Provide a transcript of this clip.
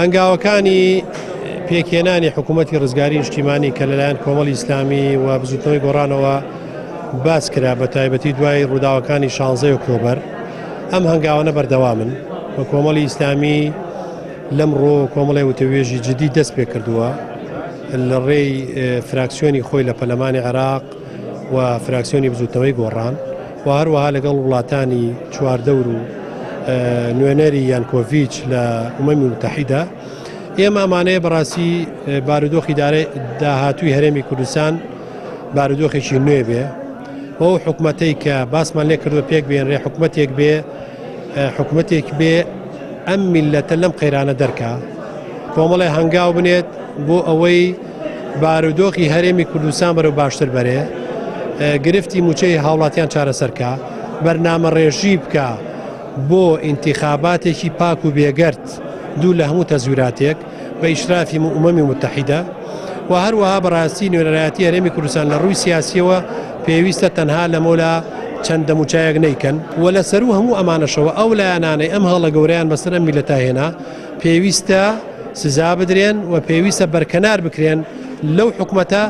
هەنگاوەکانی پێکهێنانی حکوومەتی ڕزگاری نیشتیمانی کە لەلایەن کۆمەڵی ئیسلامی و بزوتنەوەی گۆڕانەوە باس کرا بە تایبەتی دوای ڕووداوەکانی 16 ئۆکتۆبەر ئەم هەنگاوانە بەردەوامن بە کۆمەڵی ئیسلامی لەمڕۆ کۆمەڵی وتەوێژی جدی دەست پێ کردووە لە ڕێی فراکسیۆنی خۆی لە پەرلەمانی عێراق و فراکسیۆنی بزوتنەوەی گۆڕان و هەروەها لەگەڵ وڵاتانی چواردەور و نوێنەری یانکۆڤیچ لە ئومەمی متحیدە ئێمە ئەمانەیە بەڕاستی بارودۆخی داهاتووی هەرێمی کوردستان بارودۆخێکی نوێ بێ بۆ حکوومەتەی کە باسمان لێ کردووە پێک بێنرێ حکوومەتێک بێ ئەم میلەتە لەم قەیرانە دەرکا کۆمەڵی هەنگاو بنێت بۆ ئەوەی بارودۆخی هەرێمی کوردستان بەرەو باشتر بەرێ گرفتی موچەی هاوڵاتیان چارەسەرکە بەرنامە ڕێژی بکە بۆ ئینتیخاباتێکی پاک و بێگەرت دوو لە هەموو تەزویراتێک بە ئیشرافی ئومەمی متحیدە و هەروەها بەڕاستی نوێنەرایەتی هەرێمی کوردستان لە ڕووی سیاسیەوە پێویستە تەنها لە مۆلا چەند دەموچایەک نەیکەن و لەسەر و هەموو ئەمانەشەوە ئەو لایەنانەی ئەم هەڵە گەورەیان بەسەر ئەم میلەتە هێنا پێویستە سزا بدرێن و پێویستە بەرکەنار بکرێن لەو حکوومەتە